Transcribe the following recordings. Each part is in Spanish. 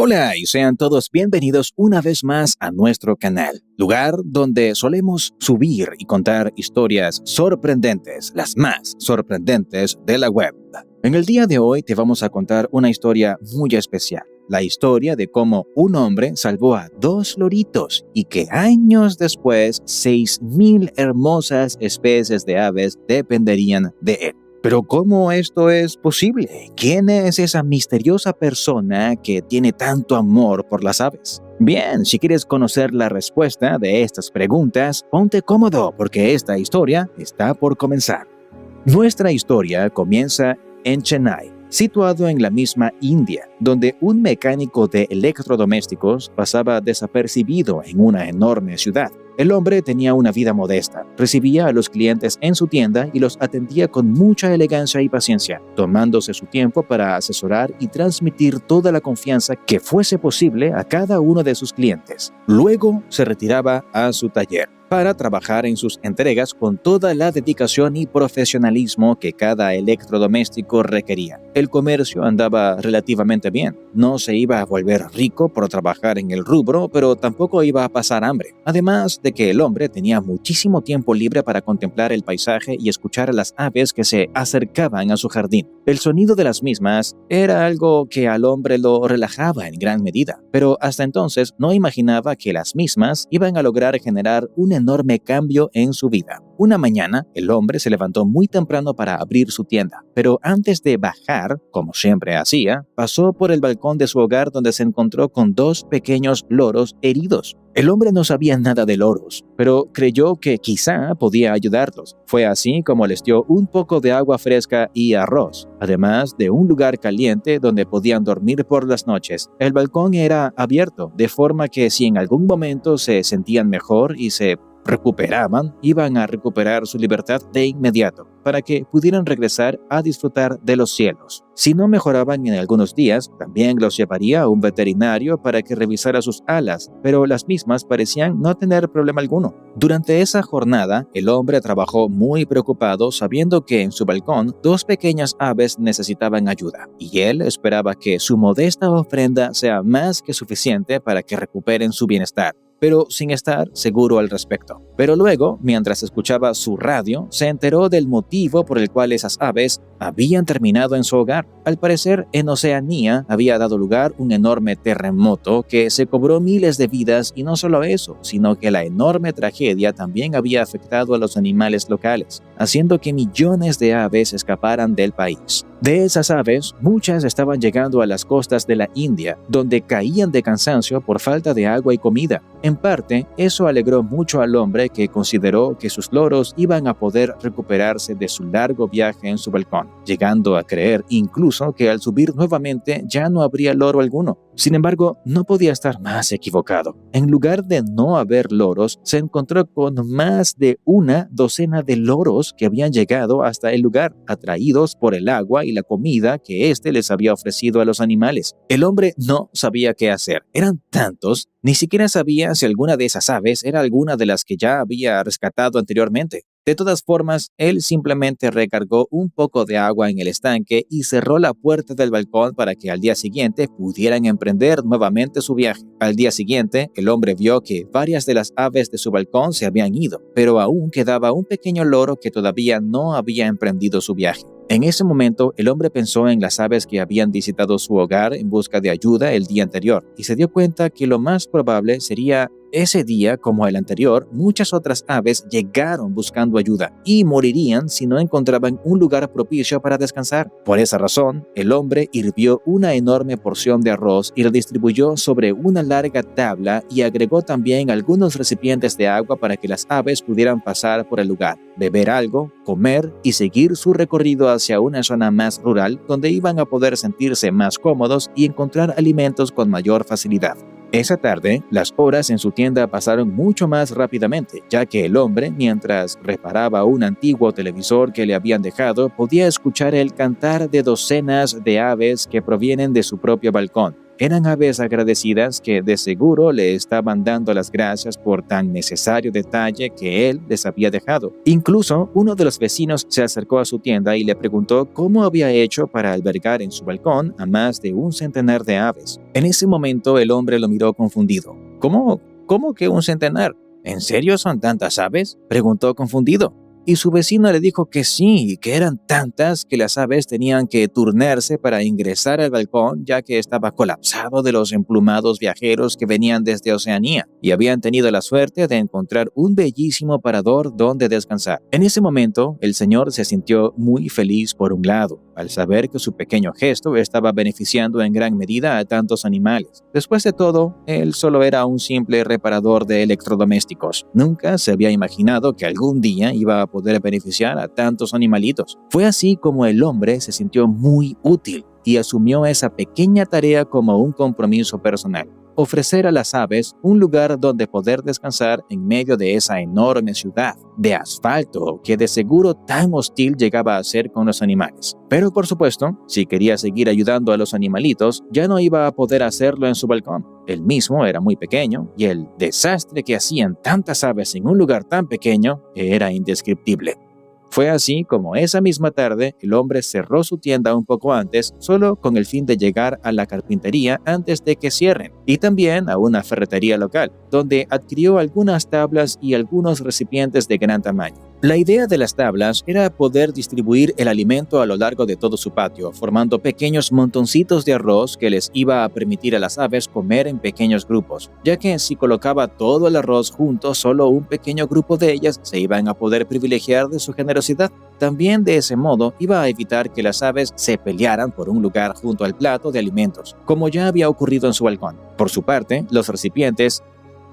Hola y sean todos bienvenidos una vez más a nuestro canal, lugar donde solemos subir y contar historias sorprendentes, las más sorprendentes de la web. En el día de hoy te vamos a contar una historia muy especial, la historia de cómo un hombre salvó a 2 loritos y que años después 6,000 hermosas especies de aves dependerían de él. Pero ¿cómo esto es posible? ¿Quién es esa misteriosa persona que tiene tanto amor por las aves? Bien, si quieres conocer la respuesta de estas preguntas, ponte cómodo porque esta historia está por comenzar. Nuestra historia comienza en Chennai, situado en la misma India, donde un mecánico de electrodomésticos pasaba desapercibido en una enorme ciudad. El hombre tenía una vida modesta, recibía a los clientes en su tienda y los atendía con mucha elegancia y paciencia, tomándose su tiempo para asesorar y transmitir toda la confianza que fuese posible a cada uno de sus clientes. Luego se retiraba a su taller para trabajar en sus entregas con toda la dedicación y profesionalismo que cada electrodoméstico requería. El comercio andaba relativamente bien. No se iba a volver rico por trabajar en el rubro, pero tampoco iba a pasar hambre. Además de que el hombre tenía muchísimo tiempo libre para contemplar el paisaje y escuchar a las aves que se acercaban a su jardín. El sonido de las mismas era algo que al hombre lo relajaba en gran medida, pero hasta entonces no imaginaba que las mismas iban a lograr generar un enorme cambio en su vida. Una mañana, el hombre se levantó muy temprano para abrir su tienda, pero antes de bajar, como siempre hacía, pasó por el balcón de su hogar donde se encontró con 2 pequeños loros heridos. El hombre no sabía nada de loros, pero creyó que quizá podía ayudarlos. Fue así como les dio un poco de agua fresca y arroz, además de un lugar caliente donde podían dormir por las noches. El balcón era abierto, de forma que si en algún momento se sentían mejor y se recuperaban, iban a recuperar su libertad de inmediato, para que pudieran regresar a disfrutar de los cielos. Si no mejoraban en algunos días, también los llevaría a un veterinario para que revisara sus alas, pero las mismas parecían no tener problema alguno. Durante esa jornada, el hombre trabajó muy preocupado sabiendo que en su balcón 2 pequeñas aves necesitaban ayuda, y él esperaba que su modesta ofrenda sea más que suficiente para que recuperen su bienestar, pero sin estar seguro al respecto. Pero luego, mientras escuchaba su radio, se enteró del motivo por el cual esas aves habían terminado en su hogar. Al parecer, en Oceanía había dado lugar un enorme terremoto que se cobró miles de vidas, y no solo eso, sino que la enorme tragedia también había afectado a los animales locales, haciendo que millones de aves escaparan del país. De esas aves, muchas estaban llegando a las costas de la India, donde caían de cansancio por falta de agua y comida. En parte, eso alegró mucho al hombre, que consideró que sus loros iban a poder recuperarse de su largo viaje en su balcón, llegando a creer incluso que al subir nuevamente ya no habría loro alguno. Sin embargo, no podía estar más equivocado. En lugar de no haber loros, se encontró con más de una docena de loros que habían llegado hasta el lugar, atraídos por el agua y la comida que éste les había ofrecido a los animales. El hombre no sabía qué hacer. Eran tantos, ni siquiera sabía si alguna de esas aves era alguna de las que ya había rescatado anteriormente. De todas formas, él simplemente recargó un poco de agua en el estanque y cerró la puerta del balcón para que al día siguiente pudieran emprender nuevamente su viaje. Al día siguiente, el hombre vio que varias de las aves de su balcón se habían ido, pero aún quedaba un pequeño loro que todavía no había emprendido su viaje. En ese momento, el hombre pensó en las aves que habían visitado su hogar en busca de ayuda el día anterior y se dio cuenta que lo más probable sería ese día, como el anterior, muchas otras aves llegaron buscando ayuda y morirían si no encontraban un lugar propicio para descansar. Por esa razón, el hombre hirvió una enorme porción de arroz y la distribuyó sobre una larga tabla y agregó también algunos recipientes de agua para que las aves pudieran pasar por el lugar, beber algo, comer y seguir su recorrido hacia una zona más rural donde iban a poder sentirse más cómodos y encontrar alimentos con mayor facilidad. Esa tarde, las horas en su tienda pasaron mucho más rápidamente, ya que el hombre, mientras reparaba un antiguo televisor que le habían dejado, podía escuchar el cantar de docenas de aves que provienen de su propio balcón. Eran aves agradecidas que de seguro le estaban dando las gracias por tan necesario detalle que él les había dejado. Incluso uno de los vecinos se acercó a su tienda y le preguntó cómo había hecho para albergar en su balcón a más de un centenar de aves. En ese momento el hombre lo miró confundido. ¿Cómo que un centenar? ¿En serio son tantas aves?, preguntó confundido. Y su vecino le dijo que sí, que eran tantas que las aves tenían que turnarse para ingresar al balcón, ya que estaba colapsado de los emplumados viajeros que venían desde Oceanía y habían tenido la suerte de encontrar un bellísimo parador donde descansar. En ese momento, el señor se sintió muy feliz por un lado, al saber que su pequeño gesto estaba beneficiando en gran medida a tantos animales. Después de todo, él solo era un simple reparador de electrodomésticos. Nunca se había imaginado que algún día iba a poder beneficiar a tantos animalitos. Fue así como el hombre se sintió muy útil y asumió esa pequeña tarea como un compromiso personal: ofrecer a las aves un lugar donde poder descansar en medio de esa enorme ciudad de asfalto que de seguro tan hostil llegaba a ser con los animales. Pero por supuesto, si quería seguir ayudando a los animalitos, ya no iba a poder hacerlo en su balcón. Él mismo era muy pequeño y el desastre que hacían tantas aves en un lugar tan pequeño era indescriptible. Fue así como esa misma tarde el hombre cerró su tienda un poco antes, solo con el fin de llegar a la carpintería antes de que cierren, y también a una ferretería local, donde adquirió algunas tablas y algunos recipientes de gran tamaño. La idea de las tablas era poder distribuir el alimento a lo largo de todo su patio, formando pequeños montoncitos de arroz que les iba a permitir a las aves comer en pequeños grupos, ya que si colocaba todo el arroz junto, solo un pequeño grupo de ellas se iban a poder privilegiar de su generosidad. También de ese modo iba a evitar que las aves se pelearan por un lugar junto al plato de alimentos, como ya había ocurrido en su balcón. Por su parte, los recipientes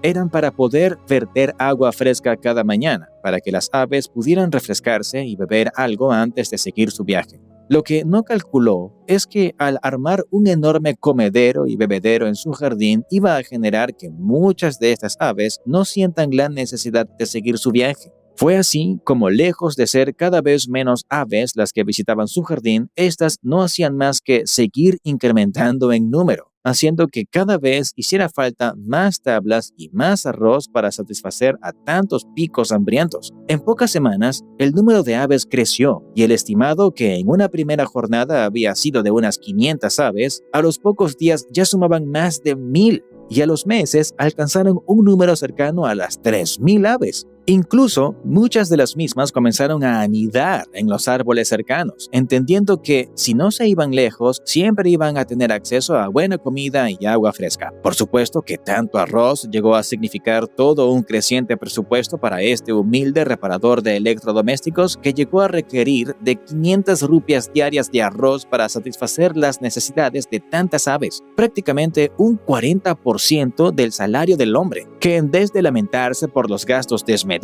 eran para poder verter agua fresca cada mañana, para que las aves pudieran refrescarse y beber algo antes de seguir su viaje. Lo que no calculó es que al armar un enorme comedero y bebedero en su jardín iba a generar que muchas de estas aves no sientan la necesidad de seguir su viaje. Fue así como, lejos de ser cada vez menos aves las que visitaban su jardín, estas no hacían más que seguir incrementando en número, haciendo que cada vez hiciera falta más tablas y más arroz para satisfacer a tantos picos hambrientos. En pocas semanas, el número de aves creció y el estimado, que en una primera jornada había sido de unas 500 aves, a los pocos días ya sumaban más de 1000 y a los meses alcanzaron un número cercano a las 3000 aves. Incluso, muchas de las mismas comenzaron a anidar en los árboles cercanos, entendiendo que si no se iban lejos, siempre iban a tener acceso a buena comida y agua fresca. Por supuesto que tanto arroz llegó a significar todo un creciente presupuesto para este humilde reparador de electrodomésticos, que llegó a requerir de 500 rupias diarias de arroz para satisfacer las necesidades de tantas aves, prácticamente un 40% del salario del hombre, que en vez de lamentarse por los gastos desmedidos,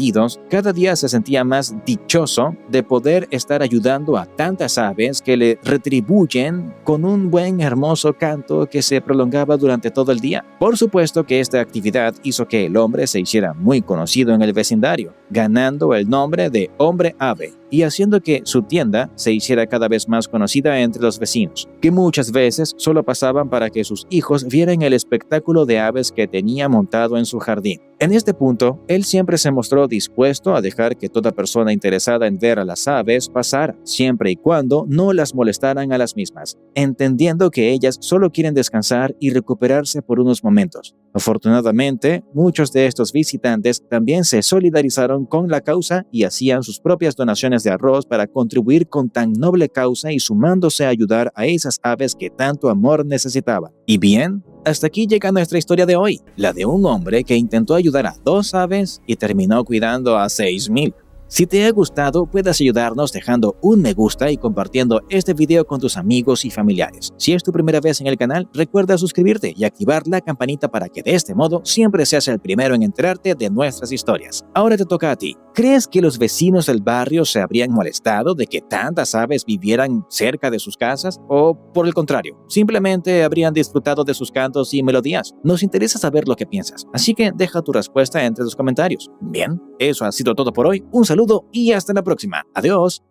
cada día se sentía más dichoso de poder estar ayudando a tantas aves que le retribuyen con un buen hermoso canto que se prolongaba durante todo el día. Por supuesto que esta actividad hizo que el hombre se hiciera muy conocido en el vecindario, ganando el nombre de hombre ave y haciendo que su tienda se hiciera cada vez más conocida entre los vecinos, que muchas veces solo pasaban para que sus hijos vieran el espectáculo de aves que tenía montado en su jardín. En este punto, él siempre se mostró dispuesto a dejar que toda persona interesada en ver a las aves pasara, siempre y cuando no las molestaran a las mismas, entendiendo que ellas solo quieren descansar y recuperarse por unos momentos. Afortunadamente, muchos de estos visitantes también se solidarizaron con la causa y hacían sus propias donaciones de arroz para contribuir con tan noble causa y sumándose a ayudar a esas aves que tanto amor necesitaban. Y bien, hasta aquí llega nuestra historia de hoy, la de un hombre que intentó ayudar a 2 aves y terminó cuidando a 6000. Si te ha gustado, puedes ayudarnos dejando un me gusta y compartiendo este video con tus amigos y familiares. Si es tu primera vez en el canal, recuerda suscribirte y activar la campanita para que de este modo siempre seas el primero en enterarte de nuestras historias. Ahora te toca a ti. ¿Crees que los vecinos del barrio se habrían molestado de que tantas aves vivieran cerca de sus casas? ¿O, por el contrario, simplemente habrían disfrutado de sus cantos y melodías? Nos interesa saber lo que piensas, así que deja tu respuesta entre los comentarios. Bien, eso ha sido todo por hoy. Un saludo y hasta la próxima. Adiós.